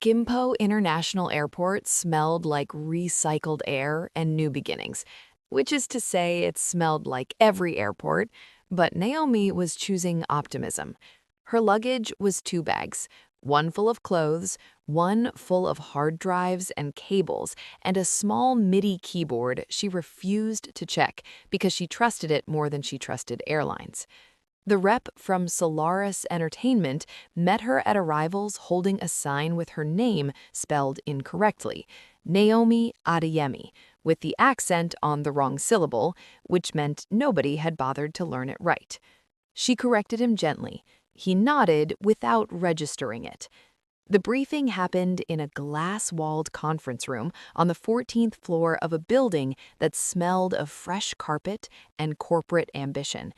Gimpo International Airport smelled like recycled air and new beginnings, which is to say it smelled like every airport, but Naomi was choosing optimism. Her luggage was 2 bags, one full of clothes, one full of hard drives and cables, and a small MIDI keyboard she refused to check because she trusted it more than she trusted airlines. The rep from Solaris Entertainment met her at arrivals holding a sign with her name spelled incorrectly, Naomi Adeyemi, with the accent on the wrong syllable, which meant nobody had bothered to learn it right. She corrected him gently. He nodded without registering it. The briefing happened in a glass-walled conference room on the 14th floor of a building that smelled of fresh carpet and corporate ambition.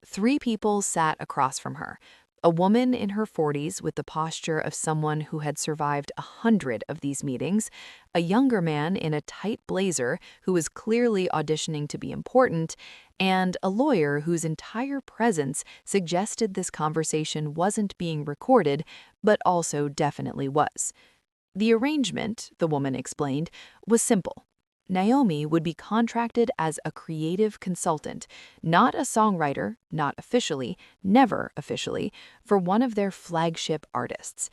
3 people sat across from her. A woman in her 40s with the posture of someone who had survived 100 of these meetings, a younger man in a tight blazer who was clearly auditioning to be important, and a lawyer whose entire presence suggested this conversation wasn't being recorded, but also definitely was. The arrangement, the woman explained, was simple. Naomi would be contracted as a creative consultant, not a songwriter, not officially, never officially, for one of their flagship artists.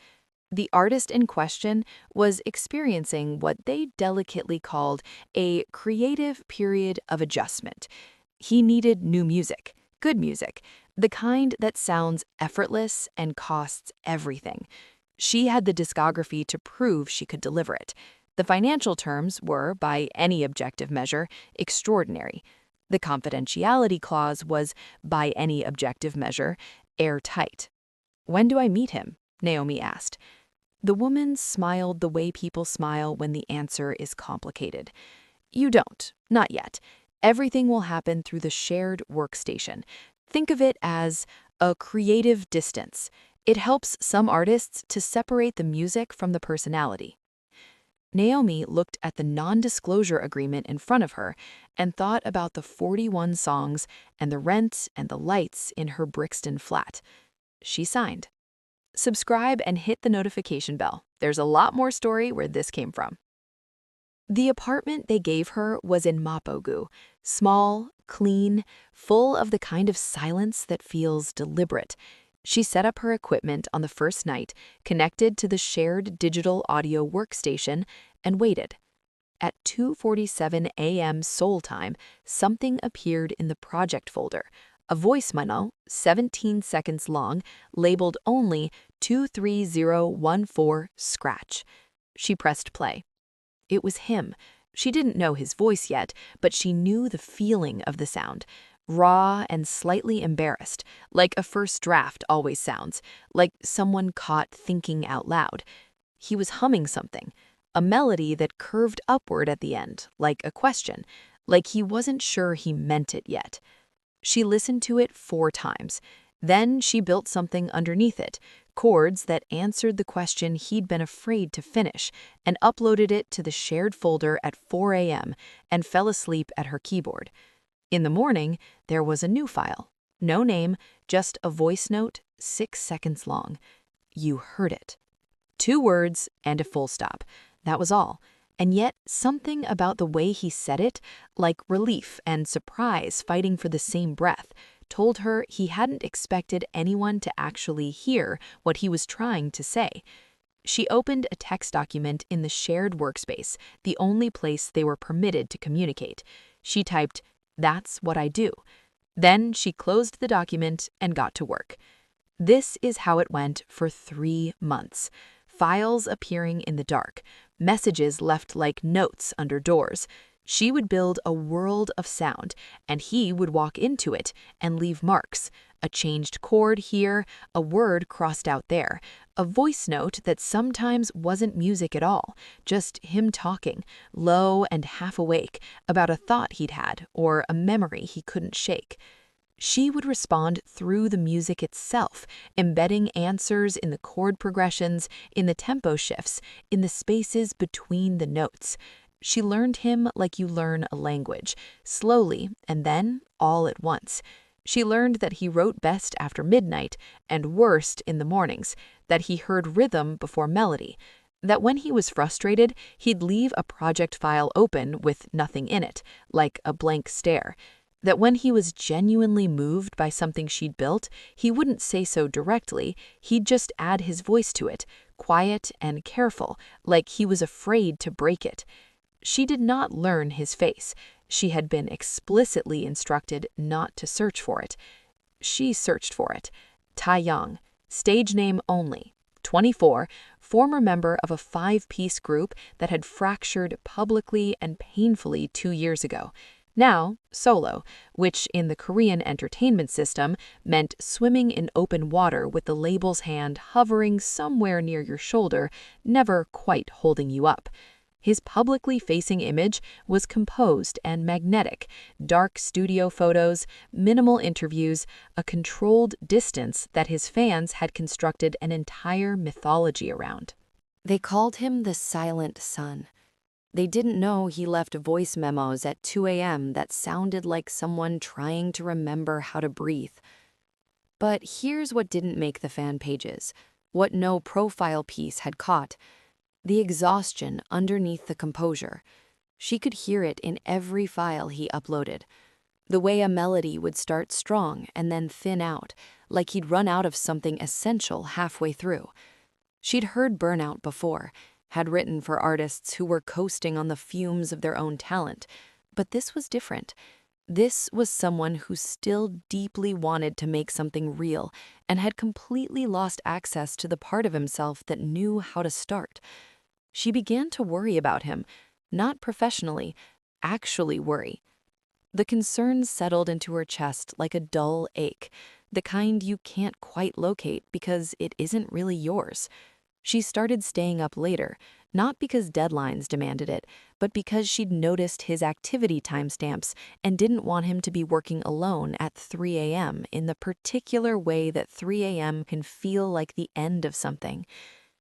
The artist in question was experiencing what they delicately called a creative period of adjustment. He needed new music, good music, the kind that sounds effortless and costs everything. She had the discography to prove she could deliver it. The financial terms were, by any objective measure, extraordinary. The confidentiality clause was, by any objective measure, airtight. "When do I meet him?" Naomi asked. The woman smiled the way people smile when the answer is complicated. "You don't, not yet. Everything will happen through the shared workstation. Think of it as a creative distance. It helps some artists to separate the music from the personality." Naomi looked at the non-disclosure agreement in front of her and thought about the 41 songs and the rent and the lights in her Brixton flat. She signed. Subscribe and hit the notification bell. There's a lot more story where this came from. The apartment they gave her was in Mapogu, small, clean, full of the kind of silence that feels deliberate. She set up her equipment on the first night, connected to the shared digital audio workstation, and waited. At 2:47 a.m. Seoul time, something appeared in the project folder, a voice memo, 17 seconds long, labeled only 23014 scratch. She pressed play. It was him. She didn't know his voice yet, but she knew the feeling of the sound. Raw and slightly embarrassed, like a first draft always sounds, like someone caught thinking out loud. He was humming something, a melody that curved upward at the end, like a question, like he wasn't sure he meant it yet. She listened to it 4 times. Then she built something underneath it, chords that answered the question he'd been afraid to finish, and uploaded it to the shared folder at 4 a.m. and fell asleep at her keyboard. In the morning, there was a new file. No name, just a voice note, 6 seconds long. You heard it. 2 words and a full stop. That was all. And yet, something about the way he said it, like relief and surprise fighting for the same breath, told her he hadn't expected anyone to actually hear what he was trying to say. She opened a text document in the shared workspace, the only place they were permitted to communicate. She typed, "That's what I do." Then she closed the document and got to work. This is how it went for 3 months. Files appearing in the dark, messages left like notes under doors. She would build a world of sound, and he would walk into it and leave marks. A changed chord here, a word crossed out there, a voice note that sometimes wasn't music at all, just him talking, low and half awake, about a thought he'd had or a memory he couldn't shake. She would respond through the music itself, embedding answers in the chord progressions, in the tempo shifts, in the spaces between the notes. She learned him like you learn a language, slowly and then all at once. She learned that he wrote best after midnight and worst in the mornings, that he heard rhythm before melody. That when he was frustrated, he'd leave a project file open with nothing in it, like a blank stare. That when he was genuinely moved by something she'd built, he wouldn't say so directly, he'd just add his voice to it, quiet and careful, like he was afraid to break it. She did not learn his face. She had been explicitly instructed not to search for it. She searched for it. Taeyang, stage name only, 24, former member of a 5-piece group that had fractured publicly and painfully 2 years ago. Now, solo, which in the Korean entertainment system meant swimming in open water with the label's hand hovering somewhere near your shoulder, never quite holding you up. His publicly facing image was composed and magnetic, dark studio photos, minimal interviews, a controlled distance that his fans had constructed an entire mythology around. They called him the Silent Son. They didn't know he left voice memos at 2 a.m. that sounded like someone trying to remember how to breathe. But here's what didn't make the fan pages, what no profile piece had caught. The exhaustion underneath the composure. She could hear it in every file he uploaded. The way a melody would start strong and then thin out, like he'd run out of something essential halfway through. She'd heard burnout before, had written for artists who were coasting on the fumes of their own talent. But this was different. This was someone who still deeply wanted to make something real and had completely lost access to the part of himself that knew how to start. She began to worry about him, not professionally, actually worry. The concerns settled into her chest like a dull ache, the kind you can't quite locate because it isn't really yours. She started staying up later, not because deadlines demanded it, but because she'd noticed his activity timestamps and didn't want him to be working alone at 3 a.m. in the particular way that 3 a.m. can feel like the end of something.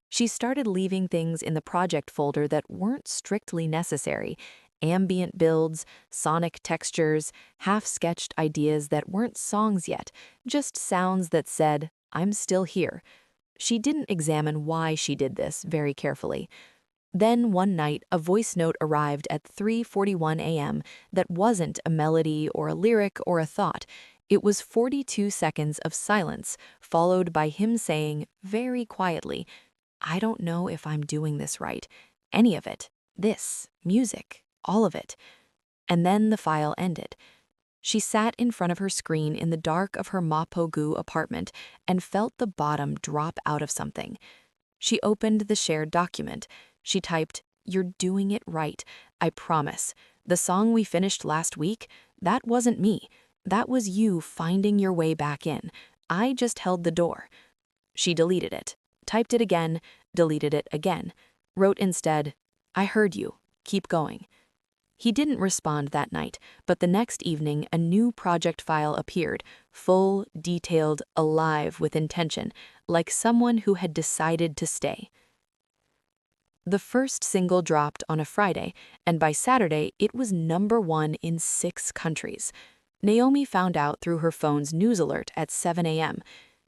She started leaving things in the project folder that weren't strictly necessary, ambient builds, sonic textures, half-sketched ideas that weren't songs yet, just sounds that said, "I'm still here." She didn't examine why she did this very carefully. Then one night, a voice note arrived at 3:41 a.m. that wasn't a melody or a lyric or a thought. It was 42 seconds of silence, followed by him saying, very quietly, "I don't know if I'm doing this right. Any of it. This, music, all of it." And then the file ended. She sat in front of her screen in the dark of her Mapogu apartment and felt the bottom drop out of something. She opened the shared document. She typed, "You're doing it right. I promise. The song we finished last week, that wasn't me. That was you finding your way back in. I just held the door." She deleted it. Typed it again, deleted it again, wrote instead, "I heard you. Keep going." He didn't respond that night, but the next evening a new project file appeared, full, detailed, alive with intention, like someone who had decided to stay. The first single dropped on a Friday, and by Saturday it was #1 in 6 countries. Naomi found out through her phone's news alert at 7 a.m.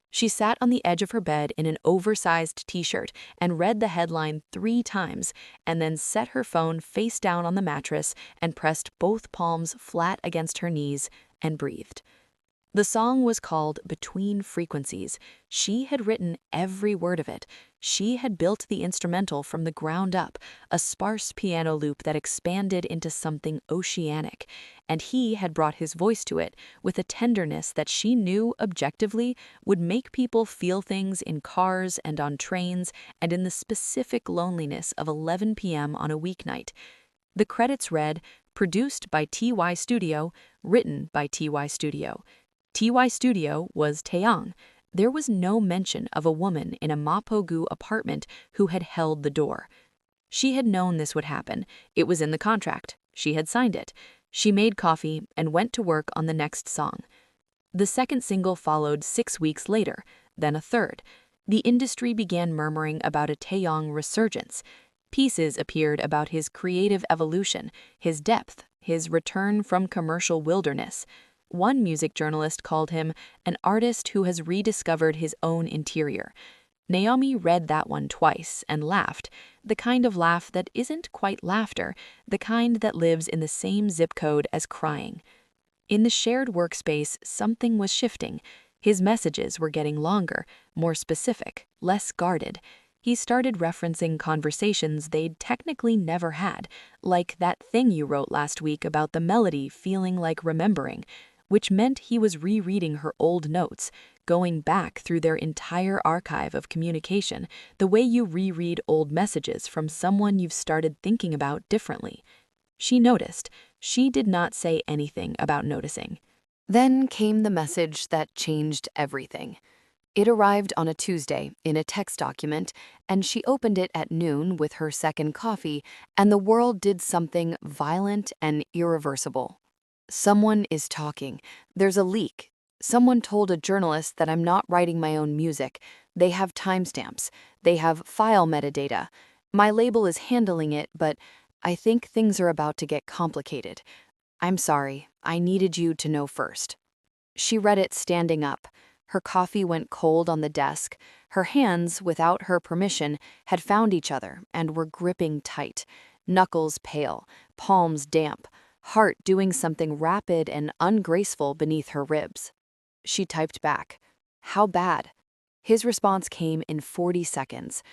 She sat on the edge of her bed in an oversized t-shirt and read the headline 3 times, and then set her phone face down on the mattress and pressed both palms flat against her knees and breathed. The song was called Between Frequencies. She had written every word of it. She had built the instrumental from the ground up, a sparse piano loop that expanded into something oceanic, and he had brought his voice to it with a tenderness that she knew objectively would make people feel things in cars and on trains and in the specific loneliness of 11 p.m. on a weeknight. The credits read, "Produced by TY Studio, written by TY Studio." TY Studio was Taeyang. There was no mention of a woman in a Mapogu apartment who had held the door. She had known this would happen. It was in the contract. She had signed it. She made coffee and went to work on the next song. The second single followed 6 weeks later, then a third. The industry began murmuring about a Taeyang resurgence. Pieces appeared about his creative evolution, his depth, his return from commercial wilderness. One music journalist called him an artist who has rediscovered his own interior. Naomi read that one twice and laughed, the kind of laugh that isn't quite laughter, the kind that lives in the same zip code as crying. In the shared workspace, something was shifting. His messages were getting longer, more specific, less guarded. He started referencing conversations they'd technically never had, like that thing you wrote last week about the melody feeling like remembering, which meant he was rereading her old notes, going back through their entire archive of communication, the way you reread old messages from someone you've started thinking about differently. She noticed. She did not say anything about noticing. Then came the message that changed everything. It arrived on a Tuesday in a text document, and she opened it at noon with her second coffee, and the world did something violent and irreversible. Someone is talking. There's a leak. Someone told a journalist that I'm not writing my own music. They have timestamps. They have file metadata. My label is handling it, but I think things are about to get complicated. I'm sorry. I needed you to know first. She read it standing up. Her coffee went cold on the desk. Her hands, without her permission, had found each other and were gripping tight. Knuckles pale, palms damp, heart doing something rapid and ungraceful beneath her ribs. She typed back, "How bad?" His response came in 40 seconds.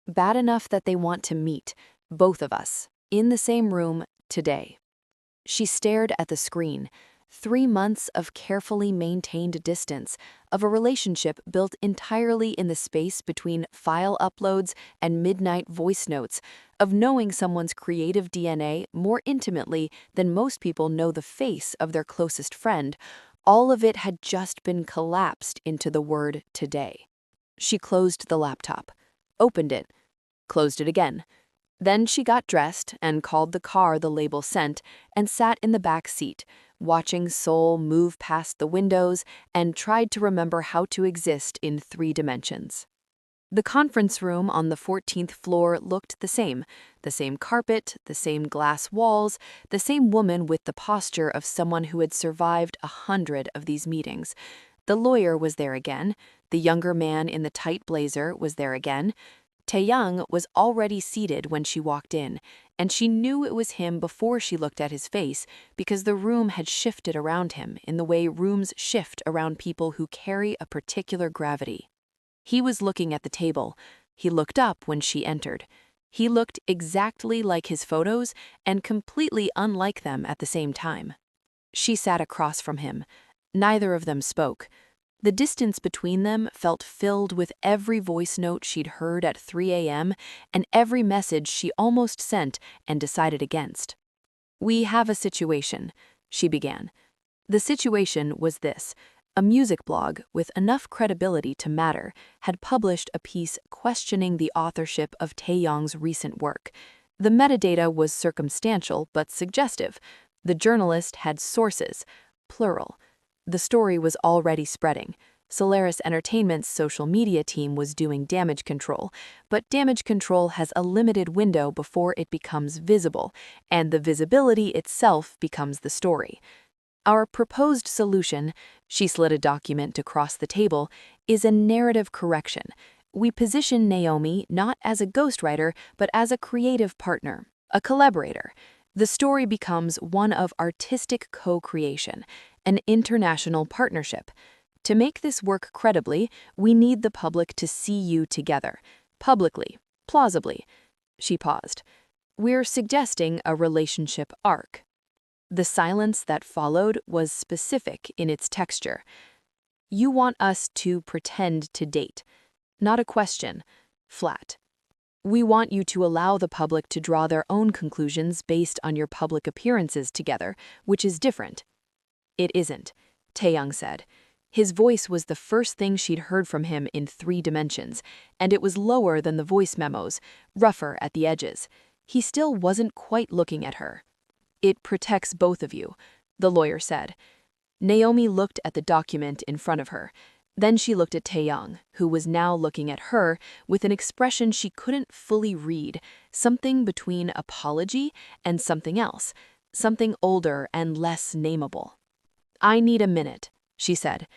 "Bad enough that they want to meet, both of us, in the same room, today." She stared at the screen. 3 months of carefully maintained distance, of a relationship built entirely in the space between file uploads and midnight voice notes, of knowing someone's creative DNA more intimately than most people know the face of their closest friend. All of it had just been collapsed into the word today. She closed the laptop, opened it, closed it again. Then she got dressed and called the car the label sent and sat in the back seat, watching Seoul move past the windows and tried to remember how to exist in 3 dimensions. The conference room on the 14th floor looked the same carpet, the same glass walls, the same woman with the posture of someone who had survived 100 of these meetings. The lawyer was there again. The younger man in the tight blazer was there again. Taeyang was already seated when she walked in, and she knew it was him before she looked at his face because the room had shifted around him in the way rooms shift around people who carry a particular gravity. He was looking at the table. He looked up when she entered. He looked exactly like his photos and completely unlike them at the same time. She sat across from him. Neither of them spoke. The distance between them felt filled with every voice note she'd heard at 3 a.m. and every message she almost sent and decided against. "We have a situation," she began. The situation was this. A music blog with enough credibility to matter had published a piece questioning the authorship of Taeyong's recent work. The metadata was circumstantial but suggestive. The journalist had sources, plural. The story was already spreading. Solaris Entertainment's social media team was doing damage control, but damage control has a limited window before it becomes visible, and the visibility itself becomes the story. Our proposed solution, she slid a document across the table, is a narrative correction. We position Naomi not as a ghostwriter, but as a creative partner, a collaborator. The story becomes one of artistic co-creation, an international partnership. To make this work credibly, we need the public to see you together, publicly, plausibly. She paused. We're suggesting a relationship arc. The silence that followed was specific in its texture. You want us to pretend to date. Not a question. Flat. We want you to allow the public to draw their own conclusions based on your public appearances together, which is different. It isn't, Taeyang said. His voice was the first thing she'd heard from him in 3 dimensions, and it was lower than the voice memos, rougher at the edges. He still wasn't quite looking at her. It protects both of you, the lawyer said. Naomi looked at the document in front of her. Then she looked at Taeyang, who was now looking at her with an expression she couldn't fully read, something between apology and something else, something older and less nameable. I need a minute, she said.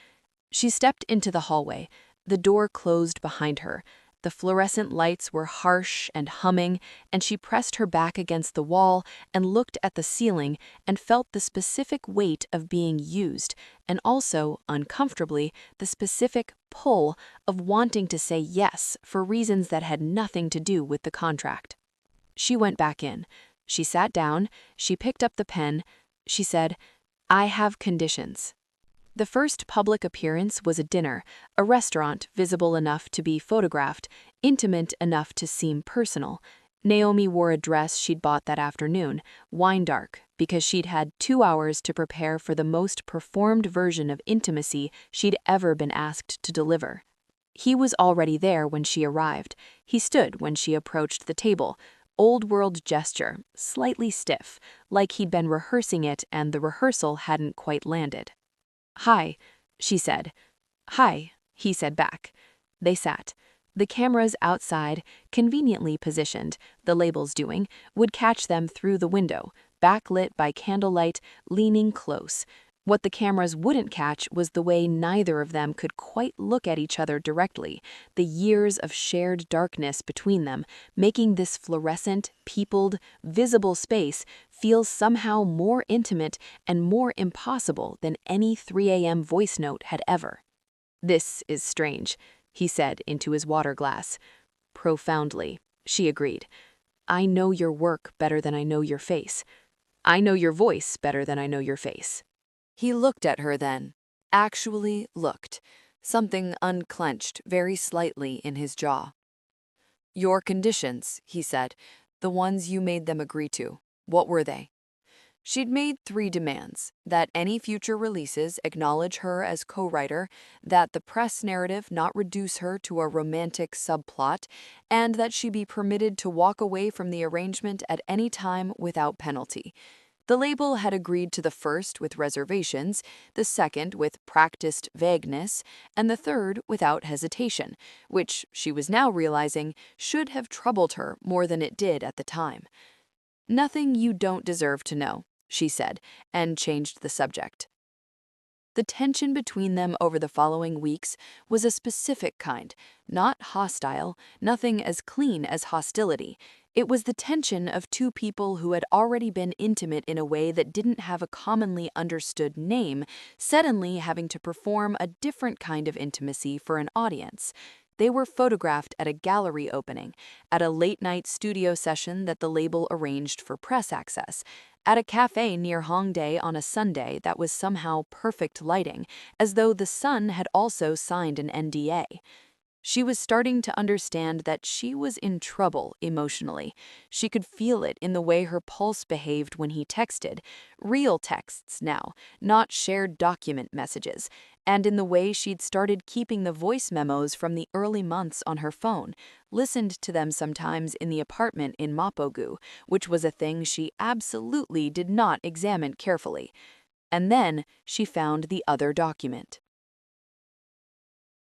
She stepped into the hallway. The door closed behind her. The fluorescent lights were harsh and humming, and she pressed her back against the wall and looked at the ceiling and felt the specific weight of being used, and also, uncomfortably, the specific pull of wanting to say yes for reasons that had nothing to do with the contract. She went back in. She sat down, she picked up the pen, she said, "I have conditions." The first public appearance was a dinner, a restaurant visible enough to be photographed, intimate enough to seem personal. Naomi wore a dress she'd bought that afternoon, wine dark, because she'd had 2 hours to prepare for the most performed version of intimacy she'd ever been asked to deliver. He was already there when she arrived. He stood when she approached the table, old-world gesture, slightly stiff, like he'd been rehearsing it and the rehearsal hadn't quite landed. "Hi," she said. "Hi," he said back. They sat. The cameras outside, conveniently positioned, the labels doing, would catch them through the window, backlit by candlelight, leaning close. What the cameras wouldn't catch was the way neither of them could quite look at each other directly, the years of shared darkness between them, making this fluorescent, peopled, visible space feel somehow more intimate and more impossible than any 3 a.m. voice note had ever. "This is strange," he said into his water glass. "Profoundly," she agreed. "I know your work better than I know your face. I know your voice better than I know your face." He looked at her then. Actually looked. Something unclenched very slightly in his jaw. "Your conditions," he said, "the ones you made them agree to. What were they?" She'd made 3 demands: that any future releases acknowledge her as co-writer, that the press narrative not reduce her to a romantic subplot, and that she be permitted to walk away from the arrangement at any time without penalty. The label had agreed to the first with reservations, the second with practiced vagueness, and the third without hesitation, which she was now realizing should have troubled her more than it did at the time. "Nothing you don't deserve to know," she said, and changed the subject. The tension between them over the following weeks was a specific kind, not hostile, nothing as clean as hostility. It was the tension of 2 people who had already been intimate in a way that didn't have a commonly understood name, suddenly having to perform a different kind of intimacy for an audience. They were photographed at a gallery opening, at a late-night studio session that the label arranged for press access, at a cafe near Hongdae on a Sunday that was somehow perfect lighting, as though the sun had also signed an NDA. She was starting to understand that she was in trouble emotionally. She could feel it in the way her pulse behaved when he texted, real texts now, not shared document messages, and in the way she'd started keeping the voice memos from the early months on her phone, listened to them sometimes in the apartment in Mapogu, which was a thing she absolutely did not examine carefully. And then she found the other document.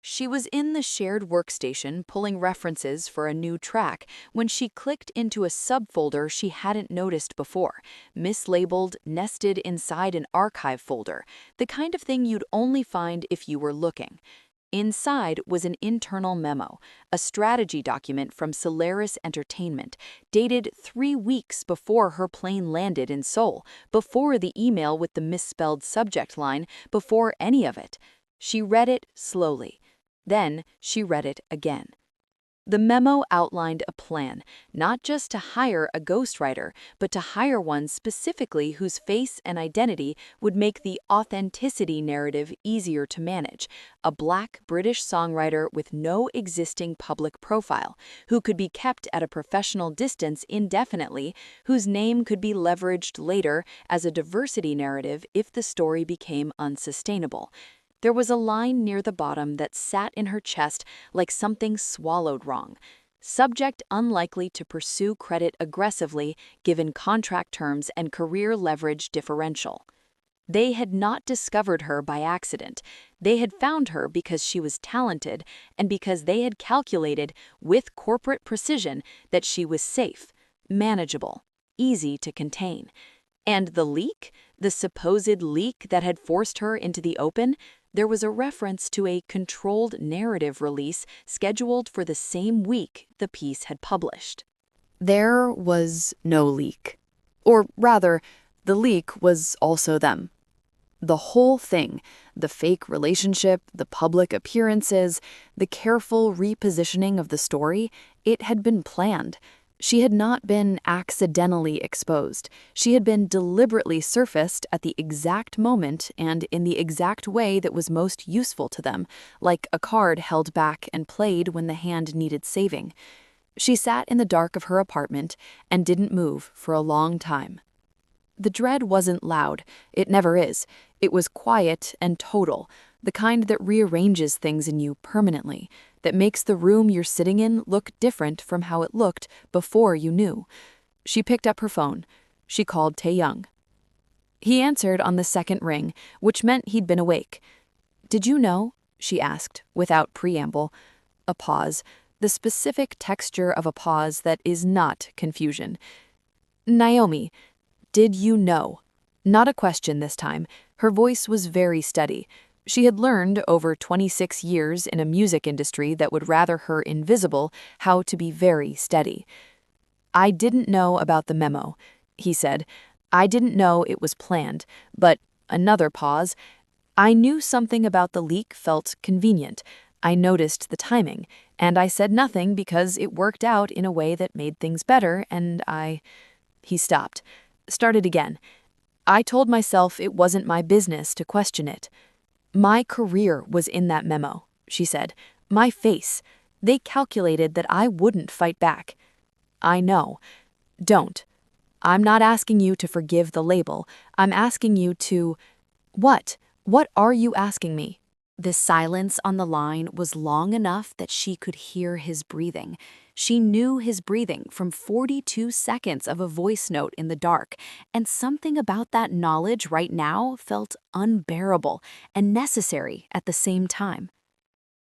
She was in the shared workstation pulling references for a new track when she clicked into a subfolder she hadn't noticed before, mislabeled, nested inside an archive folder, the kind of thing you'd only find if you were looking. Inside was an internal memo, a strategy document from Solaris Entertainment, dated 3 weeks before her plane landed in Seoul, before the email with the misspelled subject line, before any of it. She read it slowly. Then she read it again. The memo outlined a plan, not just to hire a ghostwriter, but to hire one specifically whose face and identity would make the authenticity narrative easier to manage, a Black British songwriter with no existing public profile, who could be kept at a professional distance indefinitely, whose name could be leveraged later as a diversity narrative if the story became unsustainable. There was a line near the bottom that sat in her chest like something swallowed wrong. Subject unlikely to pursue credit aggressively given contract terms and career leverage differential. They had not discovered her by accident. They had found her because she was talented and because they had calculated with corporate precision that she was safe, manageable, easy to contain. And the leak, the supposed leak that had forced her into the open, there was a reference to a controlled narrative release scheduled for the same week the piece had published. There was no leak. Or rather, the leak was also them. The whole thing, the fake relationship, the public appearances, the careful repositioning of the story, it had been planned. She had not been accidentally exposed. She had been deliberately surfaced at the exact moment and in the exact way that was most useful to them, like a card held back and played when the hand needed saving. She sat in the dark of her apartment and didn't move for a long time. The dread wasn't loud. It never is. It was quiet and total, the kind that rearranges things in you permanently, that makes the room you're sitting in look different from how it looked before you knew. She picked up her phone. She called Tae-young. He answered on the second ring, which meant he'd been awake. "Did you know?" she asked, without preamble. A pause, the specific texture of a pause that is not confusion. "Naomi, did you know?" Not a question this time. Her voice was very steady. She had learned over 26 years in a music industry that would rather her invisible how to be very steady. "I didn't know about the memo," he said. "I didn't know it was planned, but," another pause, "I knew something about the leak felt convenient. I noticed the timing, and I said nothing because it worked out in a way that made things better, and I—" He stopped. Started again. "I told myself it wasn't my business to question it." "My career was in that memo," she said. "My face. They calculated that I wouldn't fight back." "I know. Don't. I'm not asking you to forgive the label. I'm asking you to—" "What? What are you asking me?" The silence on the line was long enough that she could hear his breathing. She knew his breathing from 42 seconds of a voice note in the dark, and something about that knowledge right now felt unbearable and necessary at the same time.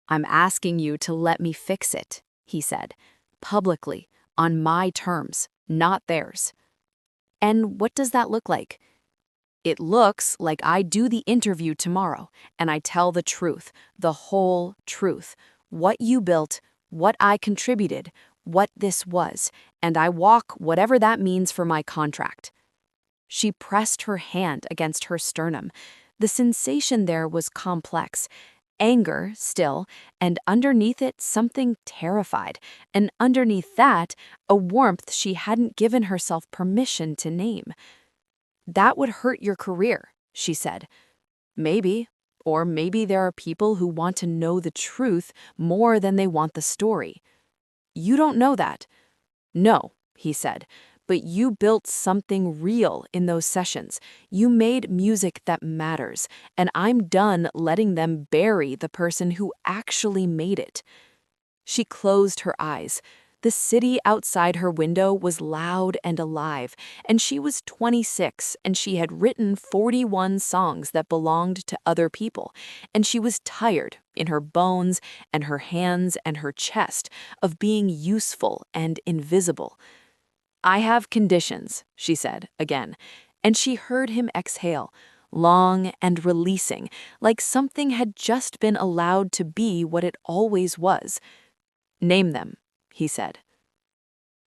"I'm asking you to let me fix it," he said, publicly, on my terms, not theirs. "And what does that look like?" "It looks like I do the interview tomorrow, and I tell the truth, the whole truth, what you built, what I contributed, what this was, and I walk whatever that means for my contract." She pressed her hand against her sternum. The sensation there was complex. Anger, still, and underneath it something terrified, and underneath that, a warmth she hadn't given herself permission to name. "That would hurt your career," she said. "Maybe. Or maybe there are people who want to know the truth more than they want the story." "You don't know that." "No," he said, "but you built something real in those sessions. You made music that matters, and I'm done letting them bury the person who actually made it." She closed her eyes. The city outside her window was loud and alive, and she was 26, and she had written 41 songs that belonged to other people, and she was tired in her bones and her hands and her chest of being useful and invisible. "I have conditions," she said again, and she heard him exhale, long and releasing, like something had just been allowed to be what it always was. "Name them," he said.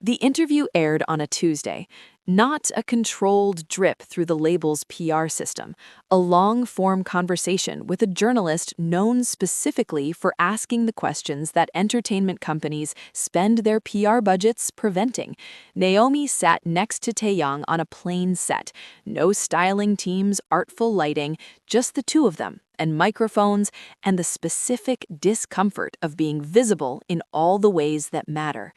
The interview aired on a Tuesday, not a controlled drip through the label's PR system, a long-form conversation with a journalist known specifically for asking the questions that entertainment companies spend their PR budgets preventing. Naomi sat next to Tae-young on a plain set, no styling teams, artful lighting, just the two of them, and microphones, and the specific discomfort of being visible in all the ways that matter.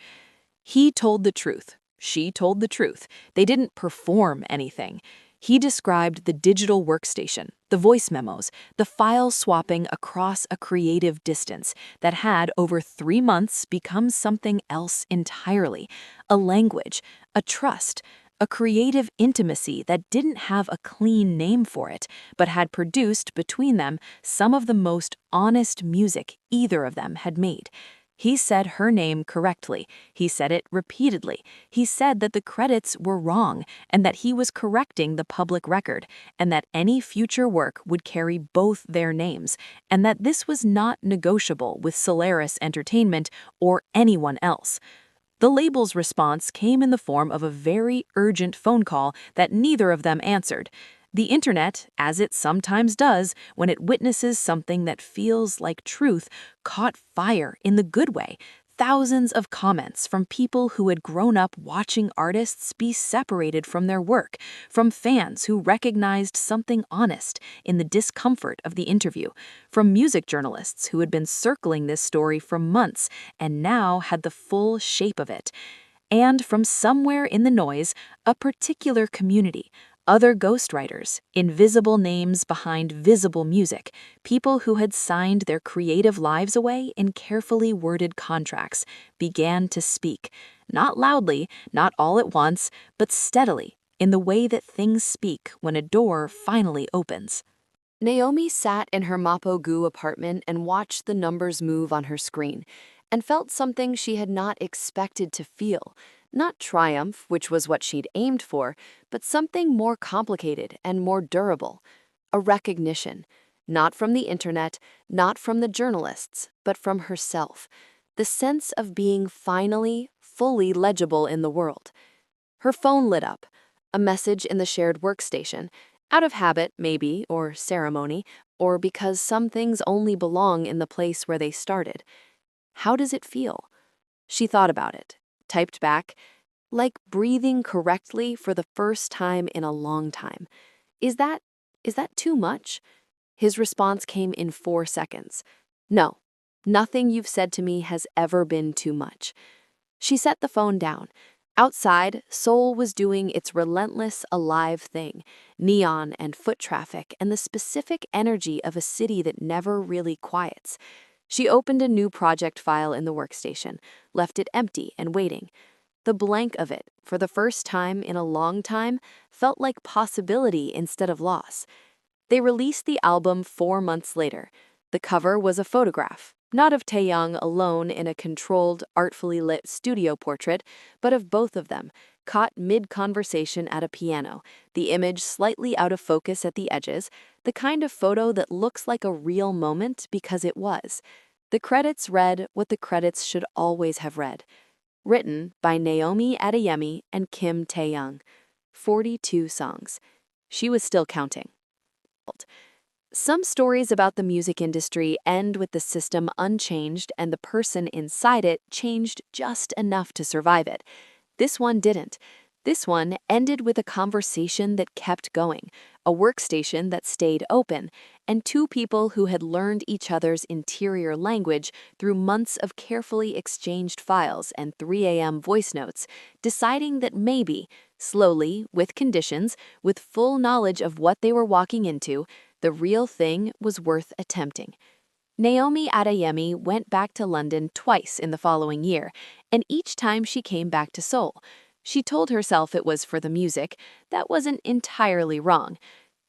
He told the truth. She told the truth. They didn't perform anything. He described the digital workstation, the voice memos, the file swapping across a creative distance that had, over 3 months, become something else entirely, a language, a trust, a creative intimacy that didn't have a clean name for it, but had produced between them some of the most honest music either of them had made. He said her name correctly. He said it repeatedly. He said that the credits were wrong and that he was correcting the public record and that any future work would carry both their names and that this was not negotiable with Solaris Entertainment or anyone else. The label's response came in the form of a very urgent phone call that neither of them answered. The internet, as it sometimes does when it witnesses something that feels like truth, caught fire in the good way. Thousands of comments from people who had grown up watching artists be separated from their work, from fans who recognized something honest in the discomfort of the interview, from music journalists who had been circling this story for months and now had the full shape of it, and from somewhere in the noise, a particular community. Other ghostwriters, invisible names behind visible music, people who had signed their creative lives away in carefully worded contracts, began to speak, not loudly, not all at once, but steadily, in the way that things speak when a door finally opens. Naomi sat in her Mapo-gu apartment and watched the numbers move on her screen, and felt something she had not expected to feel. Not triumph, which was what she'd aimed for, but something more complicated and more durable. A recognition, not from the internet, not from the journalists, but from herself. The sense of being finally, fully legible in the world. Her phone lit up, a message in the shared workstation, out of habit, maybe, or ceremony, or because some things only belong in the place where they started. How does it feel? She thought about it, typed back, like breathing correctly for the first time in a long time. Is that too much? His response came in 4 seconds. No, nothing you've said to me has ever been too much. She set the phone down. Outside, Seoul was doing its relentless, alive thing, neon and foot traffic and the specific energy of a city that never really quiets. She opened a new project file in the workstation, left it empty and waiting. The blank of it, for the first time in a long time, felt like possibility instead of loss. They released the album 4 months later. The cover was a photograph, not of Taeyang alone in a controlled, artfully lit studio portrait, but of both of them, caught mid-conversation at a piano, the image slightly out of focus at the edges, the kind of photo that looks like a real moment because it was. The credits read what the credits should always have read. Written by Naomi Adeyemi and Kim Taeyang. 42 songs. She was still counting. Some stories about the music industry end with the system unchanged and the person inside it changed just enough to survive it. This one didn't. This one ended with a conversation that kept going, a workstation that stayed open, and 2 people who had learned each other's interior language through months of carefully exchanged files and 3 a.m. voice notes, deciding that maybe, slowly, with conditions, with full knowledge of what they were walking into, the real thing was worth attempting. Naomi Adeyemi went back to London twice in the following year, and each time she came back to Seoul. She told herself it was for the music. That wasn't entirely wrong.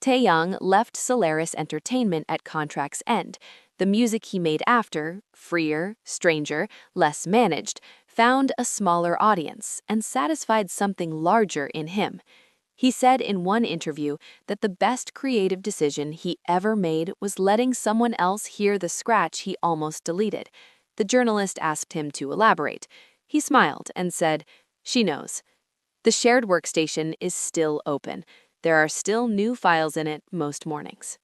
Taeyang left Solaris Entertainment at contract's end. The music he made after, freer, stranger, less managed, found a smaller audience and satisfied something larger in him. He said in one interview that the best creative decision he ever made was letting someone else hear the scratch he almost deleted. The journalist asked him to elaborate. He smiled and said, "She knows." The shared workstation is still open. There are still new files in it most mornings.